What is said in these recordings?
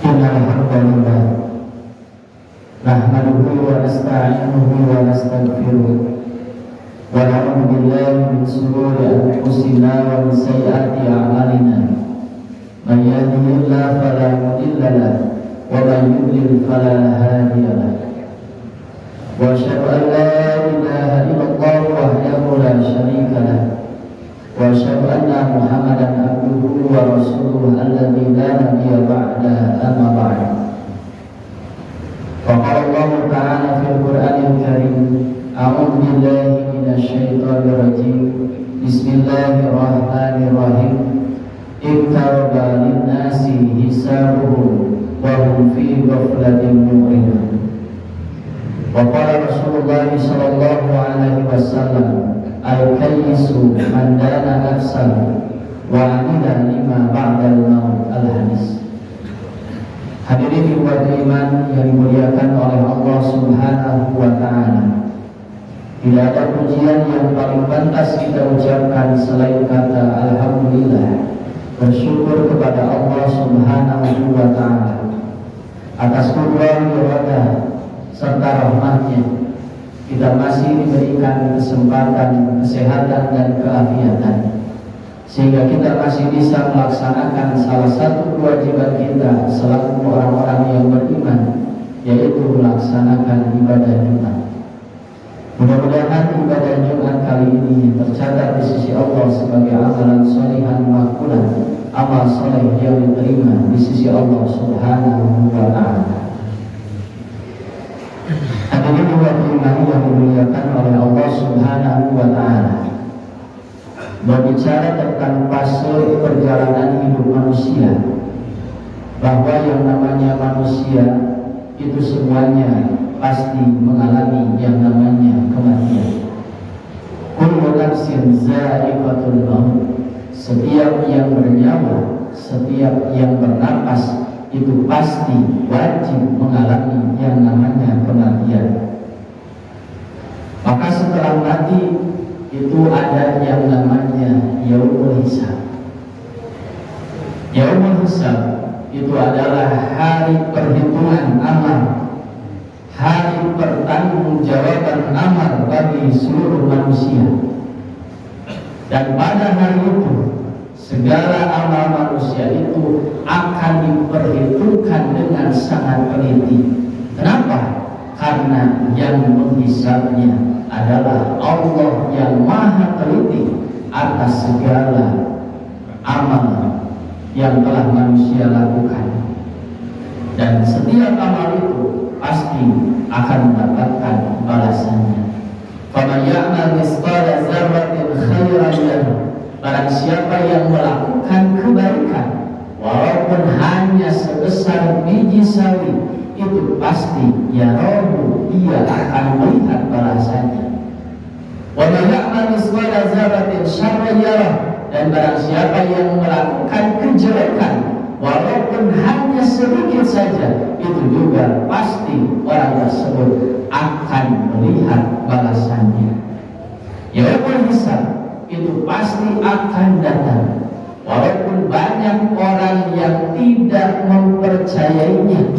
Innal hamdalillah nahmaduhu wa nasta'inuhu wa nastaghfiruh wa na'udzu billahi min shururi anfusina wa min sayyiati a'malina. Man yahdihillahu fala mudilla lahu wa man yudlil fala hadiya lahu. Wa asyhadu an la ilaha illallah wahdahu la syarika lahu wa asyhadu anna Muhammadan abduhu wa rasuluhu alladzi la nabiyya ba'dahu, amma ba'd. Qala Allah ta'ala fil Qur'anil Karim, a'udzu billahi minasy syaithanir rajim. Bismillahirrahmanirrahim. Iqtaraba lin-nasi hisabuhum wa hum fi ghaflatin mu'ridun. Wa qala Rasulullah sallallahu alaihi wasallam, al-kayyisu man dana nafsahu wa amila lima ba'dal maut. Al-hadis. Hadirin ikhwat iman yang dimuliakan oleh Allah Subhanahu wa ta'ala, tidak ada pujian yang paling pantas kita ucapkan selain kata alhamdulillah, bersyukur kepada Allah Subhanahu wa ta'ala atas qudrat iradah serta rahmatnya. Kita masih diberikan kesempatan, kesehatan dan keafiatan, sehingga kita masih bisa melaksanakan salah satu kewajiban kita selaku orang-orang yang beriman, yaitu melaksanakan ibadah Jumat. Mudah-mudahan ibadah Jumat kali ini tercatat di sisi Allah sebagai amalan sholihan makbulah, amal soleh yang diterima di sisi Allah Subhanahu wa ta'ala. Hadirin wa iman yang dimuliakan oleh Allah Subhanahu wa ta'ala, berbicara tentang fase perjalanan hidup manusia, bahwa yang namanya manusia itu semuanya pasti mengalami yang namanya kematian. Kullu nafsin za'iqatul maut. Setiap yang bernyawa, setiap yang bernapas itu pasti wajib mengalami yang namanya kematian. Maka setelah mati itu ada yang namanya yaumul hisab. Yaumul hisab itu adalah hari perhitungan amal, hari pertanggungjawaban amal bagi seluruh manusia. Dan pada hari itu segala amal manusia itu akan diperhitungkan dengan sangat teliti. Kenapa? Karena yang menghisabnya adalah Allah yang maha teliti atas segala amal yang telah manusia lakukan. Dan setiap amal itu pasti akan mendapatkan balasannya. Faman ya'mal mithqala dzarratin khairan lahu. Barang siapa yang melakukan kebaikan walaupun hanya sebesar biji sawi, itu pasti yarahu, dia akan melihat balasannya. Wa man ya'mal mithqala dzarratin syarran yarah. Dan barang siapa yang melakukan kejelekan walaupun hanya sedikit saja, itu juga pasti orang tersebut akan melihat balasannya. Yaumul hisab itu pasti akan datang, walaupun banyak orang yang tidak mempercayainya.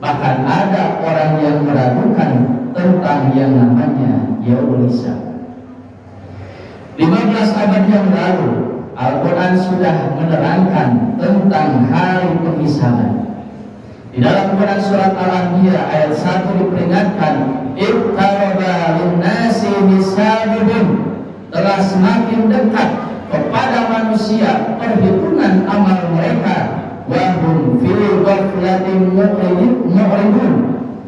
Bahkan ada orang yang meragukan tentang yang namanya yaumul hisab. 15 abad yang lalu Al-Quran sudah menerangkan tentang hari penghisaban. Di dalam Quran surat Al-Anbiya ayat 1 diperingatkan, iqtaraba lin-nasi hisabuhum. Telah semakin dekat kepada manusia perhitungan amal mereka. Wa hum fi ghaflatin mu'ridun.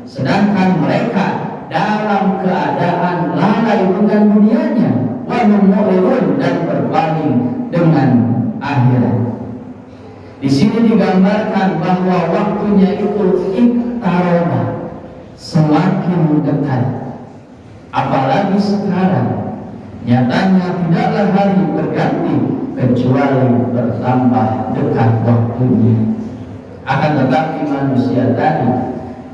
Sedangkan mereka dalam keadaan lalai dengan dunianya. Wa hum mu'ridun, dan berpaling dengan akhirat. Di sini digambarkan bahwa waktunya itu iqtaraba, semakin dekat. Apalagi sekarang nyatanya tidaklah hari berganti kecuali bertambah dekat waktunya. Akan tetapi manusia tadi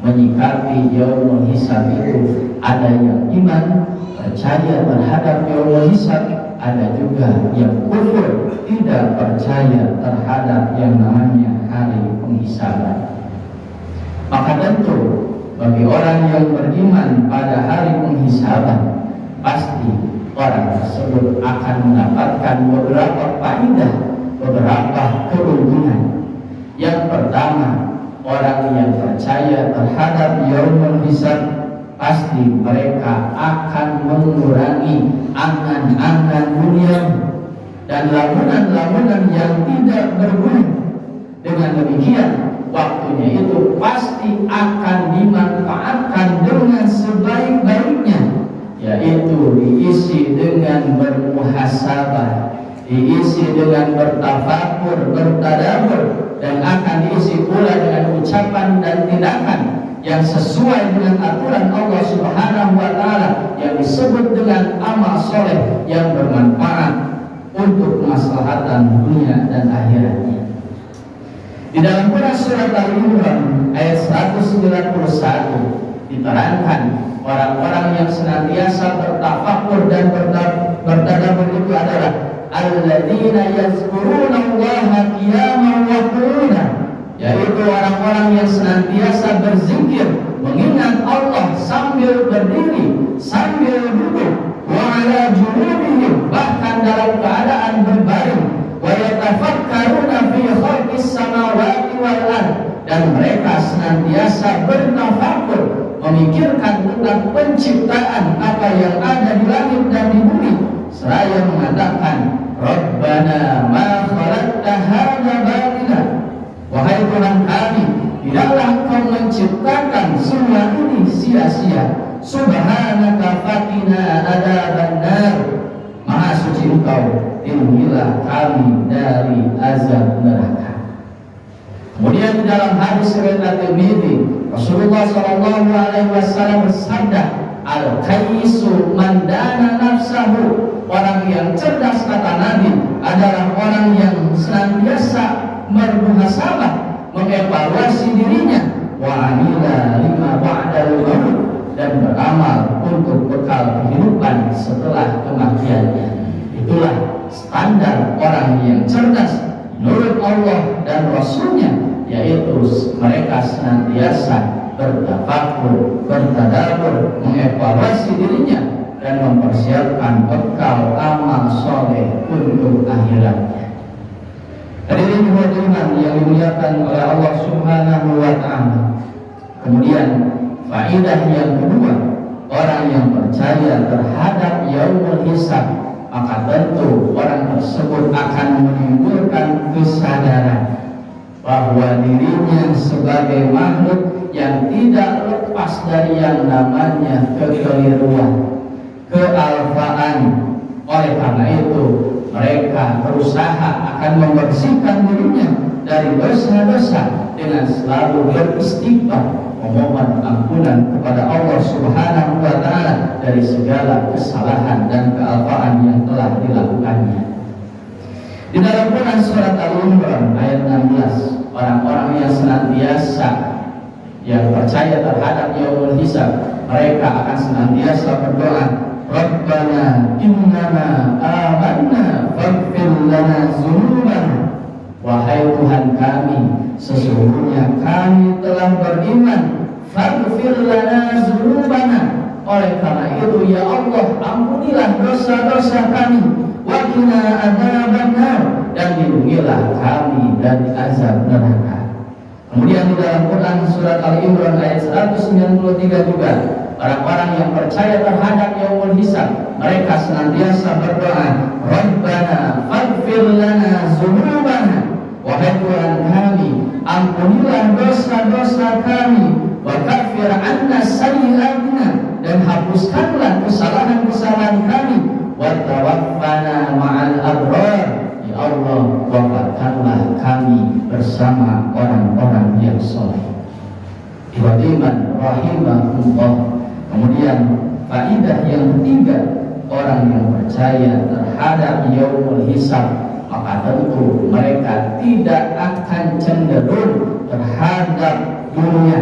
menyikapi yaumul hisab itu, ada yang iman percaya terhadap yaumul hisab, ada juga yang kufur tidak percaya terhadap yang namanya hari penghisaban. Maka tentu bagi orang yang beriman pada hari penghisaban, pasti orang tersebut akan mendapatkan beberapa faedah, beberapa keuntungan. Yang pertama, orang yang percaya terhadap yaumul hisab, pasti mereka akan mengurangi angan-angan dunia dan lamunan-lamunan yang tidak berguna. Dengan demikian, waktunya itu pasti akan dimanfaatkan dengan sebaik-baiknya, yaitu diisi dengan bermuhasabah, diisi dengan bertafakur, bertadabbur, dan akan diisi pula dengan ucapan dan tindakan yang sesuai dengan aturan Allah Subhanahu wa Ta'ala, yang disebut dengan amal soleh yang bermanfaat untuk kemaslahatan dunia dan akhiratnya. Di dalam Quran surat Al-Imran ayat 191 diterangkan orang-orang yang senantiasa bertafakur dan bertadabbur itu adalah alladzina yazkurunallaha qiyaman wa qu'udan, yaitu orang-orang yang senantiasa berzikir, mengingat Allah sambil berdiri, sambil duduk, wa ala junubihim, bahkan dalam keadaan berbaring, wa yatafakkaruna fi khalqis samawati wal ardh, dan mereka senantiasa bertafakur, memikirkan tentang penciptaan apa yang ada di langit dan di bumi, seraya mengatakan, Rabbana ma khalaqta hadza batila, wahai Tuhan kami, tidaklah Engkau menciptakan semua ini sia-sia. Subhanaka faqina adzabannar, Maha suci Engkau, lindungilah kami dari azab neraka. Kemudian di dalam hadis riwayat Tirmidzi, Rasulullah sallallahu alaihi wasallam bersabda, al-qaisu man dana nafsahu, orang yang cerdas kata Nabi adalah orang yang senantiasa bermuhasabah, mengevaluasi dirinya, wa amila lima ba'dal maut, dan beramal untuk bekal kehidupan setelah kematiannya. Itulah standar orang yang cerdas menurut Allah dan Rasulnya, yaitu mereka senantiasa bertafakur, bertadabbur, mengevaluasi dirinya, dan mempersiapkan bekal amal soleh untuk akhiratnya. Hadirin hadirat yang dimuliakan oleh Allah Subhanahu wa Ta'ala. Kemudian faedah yang kedua, orang yang percaya terhadap yaumul hisab, maka tentu orang tersebut akan menimbulkan kesadaran bahwa dirinya sebagai makhluk yang tidak lepas dari yang namanya kekeliruan, kealfaan. Oleh karena itu, mereka berusaha akan membersihkan dirinya dari dosa-dosa dengan selalu beristighfar, memohon ampunan kepada Allah Subhanahu wa Ta'ala dari segala kesalahan dan kealfaan yang telah dilakukannya. Di dalam Quran surat Al-Imran ayat 16, orang-orang yang senantiasa yang percaya terhadap yaumul hisab, mereka akan senantiasa berdoa, Rabbana innana amanna faghfir lana dzunubana, wahai Tuhan kami, sesungguhnya kami telah beriman, faghfir lana dzunubana, oleh karena itu ya Allah, ampunilah dosa-dosa kami, wa qina adzabannar, dan lindungilah kami dari azab neraka. Kemudian di dalam Quran surat Al-Imran ayat 193 juga, orang-orang yang percaya terhadap yaumul hisab, mereka senantiasa berdoa, Rabbana faghfir lana dzunubana, wahai Tuhan kami, ampunilah dosa-dosa kami, wa kaffir 'anna sayyi'atina, dan hapuskanlah kesalahan-kesalahan kami, wa tawaffana ma'al abrar, ya Allah, wafatkanlah kami bersama orang-orang yang saleh. Iman rahimahullah. Kemudian faedah yang ketiga, orang yang percaya terhadap yaumul hisab, maka tentu mereka tidak akan cenderung terhadap dunia.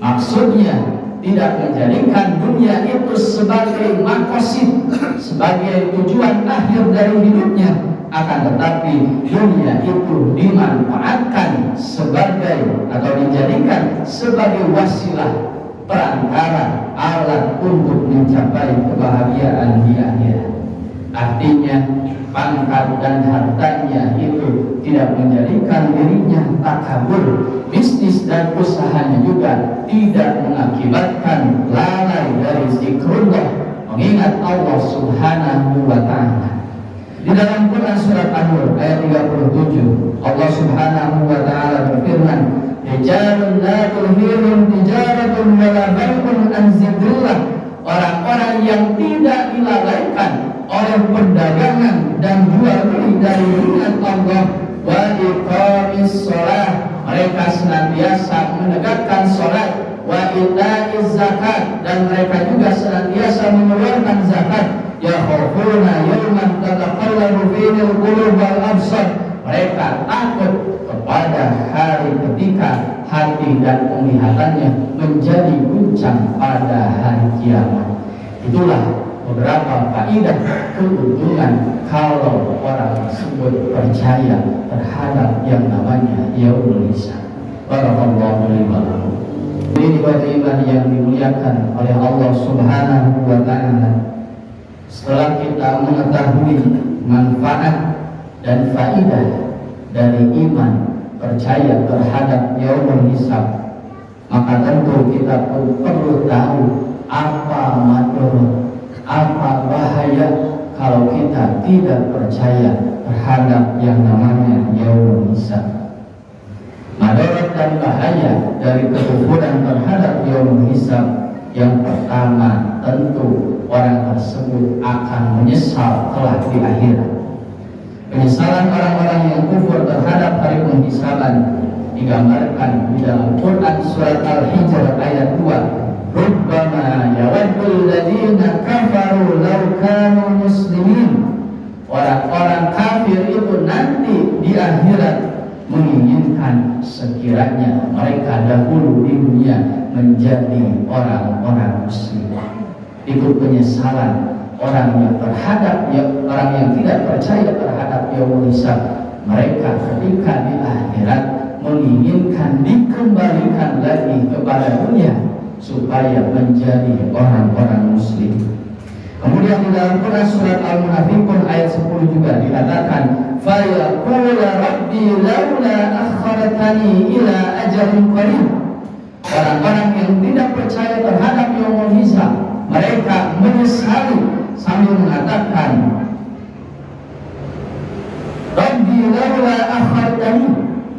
Maksudnya tidak menjadikan dunia itu sebagai maqasid, sebagai tujuan akhir dari hidupnya, akan tetapi dunia itu dimanfaatkan sebagai atau dijadikan sebagai wasilah, perantara, alat untuk mencapai kebahagiaan di akhirat. Artinya pangkat dan hartanya itu tidak menjadikan dirinya takabur, bisnis dan usahanya juga tidak mengakibatkan lalai dari zikrullah, mengingat Allah Subhanahu wa ta'ala. Di dalam Quran surat An-Nur ayat 37, Allah Subhanahu wa ta'ala berfirman, rijalun la tulhihim tijaratun wa la bai'un an zikrillah, orang-orang yang tidak dilalaikan oleh perdagangan dan jual beli dari ingat Allah, wa iqamis shalah, mereka senantiasa menegakkan salat, wa ita'iz zakat, dan mereka juga senantiasa mengeluarkan zakat, yakhafuna yawman tataqallabu fihi al-qulub wal absar, mereka takut kepada hari ketika hati dan penglihatannya menjadi guncang pada hari kiamat. Itulah beberapa faedah keuntungan kalau orang tersebut percaya terhadap yang namanya yaumul hisab. Barakallahu li wa lakum. Ini ibadah yang dimuliakan oleh Allah Subhanahu wa ta'ala. Setelah kita mengetahui manfaat dan faedah dari iman percaya terhadap yaumul hisab, maka tentu kita pun perlu tahu apa madarat, apa bahaya kalau kita tidak percaya terhadap yang namanya yaumul hisab. Madarat dan bahaya dari kekufuran terhadap yaumul hisab, yang pertama tentu orang tersebut akan menyesal kelak di akhirat. Penyesalan orang-orang yang kufur terhadap hari penghisaban digambarkan di dalam Quran surat Al-Hijr ayat 2. Rubbama yawaddul ladzina kafaru law kanu muslimin. Orang-orang kafir itu nanti di akhirat menginginkan sekiranya mereka dahulu di dunia menjadi orang-orang muslim. Itu penyesalan orang yang orang yang tidak percaya terhadap yaumul hisab. Mereka ketika di akhirat menginginkan dikembalikan lagi kepada dunia supaya menjadi orang-orang muslim. Kemudian di dalam Quran surat Al-Munafiqun ayat 10 juga dikatakan, fa yaqulu rabbi laula akhartani ila ajalin qarib. Orang-orang yang tidak percaya terhadap yaumul hisab, mereka menyesali sambil mengatakan, rabbi laula akhartani,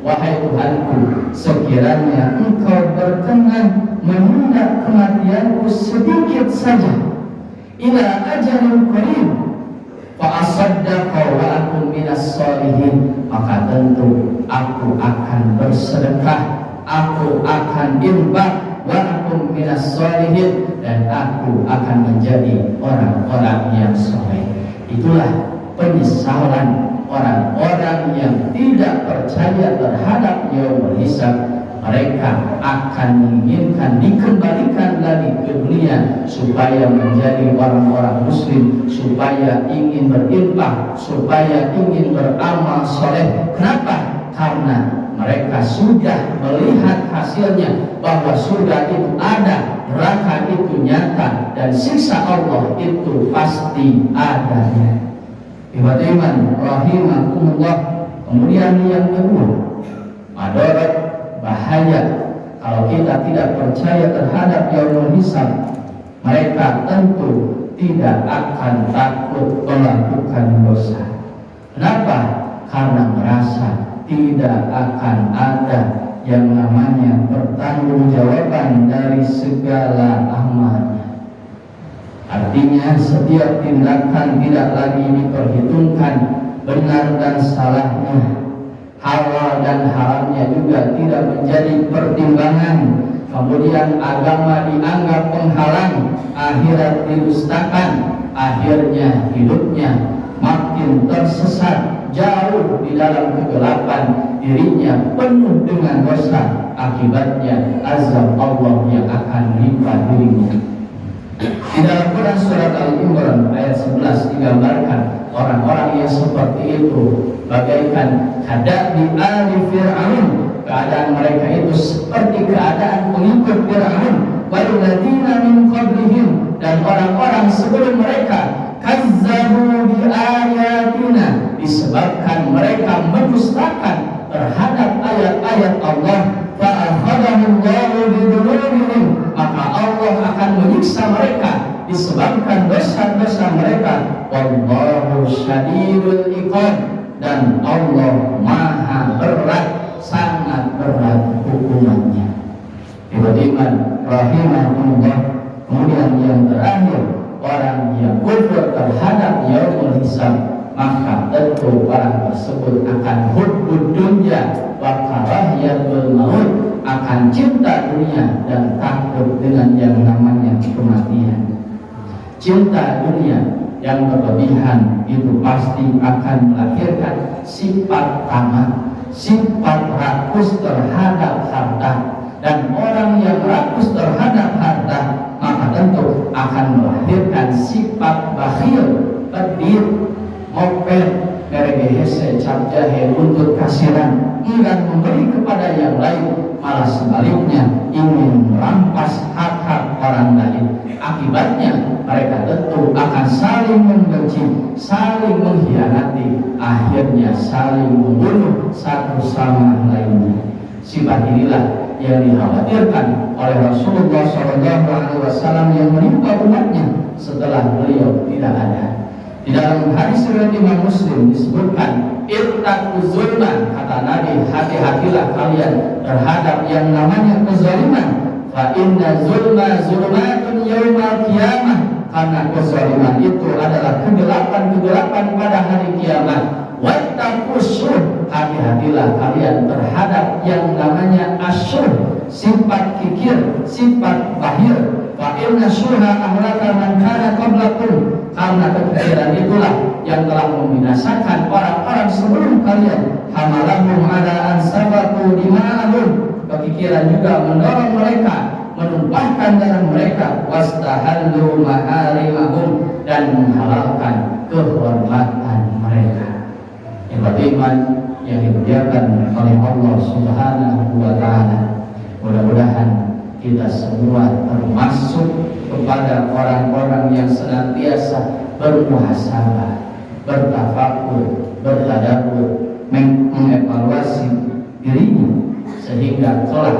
wahai Tuhanku, sekiranya engkau berkenan menunda kematianku sedikit saja, ila ajalin qarib, fa asaddaqa wa akum minas shalihin, maka tentu aku akan bersedekah, aku akan infak, wa akum minas shalihin, dan aku akan menjadi orang-orang yang saleh. Itulah penyesalan orang-orang yang tidak percaya terhadap yaumul hisab. Mereka akan menginginkan dikembalikan lagi ke dunia supaya menjadi orang-orang muslim, supaya ingin berinfak, supaya ingin beramal soleh. Kenapa? Karena mereka sudah melihat hasilnya, bahwa surga itu ada, neraka itu nyata, dan siksa Allah itu pasti adanya. Iman rahimakumullah. Kemudian yang kedua, madarat, bahaya kalau kita tidak percaya terhadap yaumul hisab. Mereka tentu tidak akan takut melakukan dosa. Kenapa? Karena merasa tidak akan ada yang namanya pertanggungjawaban dari segala amalnya. Artinya setiap tindakan tidak lagi diperhitungkan benar dan salahnya, halal dan haramnya juga tidak menjadi pertimbangan. Kemudian agama dianggap penghalang, akhirat didustakan, akhirnya hidupnya makin tersesat, jauh di dalam kegelapan, dirinya penuh dengan dosa, akibatnya azab Allah yang akan menimpa dirinya. Di dalam Quran surat Al-Imran ayat 11 digambarkan, orang-orang yang seperti itu bagaikan hadabi ali Fir'aun, keadaan mereka itu seperti keadaan pengikut Fir'aun, walladzina min qablihim, dan orang-orang sebelum mereka, kazzabu bi ayatina, disebabkan mereka mendustakan terhadap ayat-ayat Allah, fa akhadahullahu bi dzunubihim, maka Allah akan menyiksa mereka disebabkan dosa-dosa mereka. Wallahu syadidul iqab, dan Allah maha berat, sangat berat hukumannya. Iman rahimahullah. Kemudian yang terakhir, orang yang kufur terhadap yaumul hisab, maka tentu orang tersebut akan hubbud dunya wa karahiyatul maut, akan cinta dunia dan takut dengan yang namanya kematian. Cinta dunia yang berlebihan itu pasti akan melahirkan sifat tamak, sifat rakus terhadap harta, dan orang yang rakus terhadap harta maka tentu akan melahirkan sifat bakhil, pelit, moped, merege capjahe, untuk kasiran, enggan memberi kepada yang lain, malah sebaliknya ingin merampas hak-hak orang lain. Akibatnya mereka tentu akan saling membenci, saling mengkhianati, akhirnya saling membunuh satu sama lainnya. Sifat inilah yang dikhawatirkan oleh Rasulullah SAW yang menimpa umatnya setelah beliau tidak ada. Di dalam hadis riwayat Imam Muslim disebutkan, ittaqu zulma, kata Nabi, hati-hatilah kalian terhadap yang namanya kezaliman. Fa inna zulma zulmatun yaumal qiyamah, karena kezaliman itu adalah kegelapan-kegelapan pada hari kiamat. Wattaqusyuh, hati-hatilah kalian terhadap yang namanya asyuh, sifat kikir, sifat bahir. Fa inna syuha ahlaka man kana qablakum, karena kekikiran itulah yang telah membinasakan orang-orang sebelum kalian. Hamalahum ala an sabaku dima'ahum, kekikiran juga mendorong mereka menumpahkan darah mereka, wastahallu maharimahum, dan menghalalkan kehormatan mereka. Iman yang dimuliakan oleh Allah Subhanahu wa Ta'ala, mudah-mudahan kita semua termasuk kepada orang-orang yang senantiasa bermuhasabah, bertafakur, bertadabbur, mengevaluasi dirinya, sehingga kelak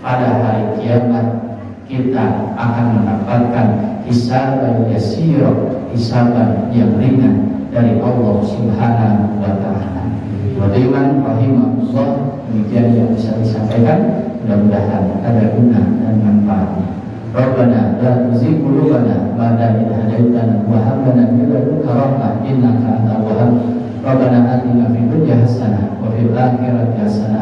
pada hari kiamat kita akan mendapatkan hisaban yasiro, hisaban yang ringan dari Allah Subhanahu wa Ta'ala. Beriman rahimahullah, demikian yang bisa disampaikan, mudah-mudahan ada guna dan manfaatnya. Rabbana la tuzigh qulubana ba'da idh hadaytana wa hab lana min ladunka rahmah innaka antal wahhab. Rabbana atina fid dunya hasanah wa fil akhirati hasanah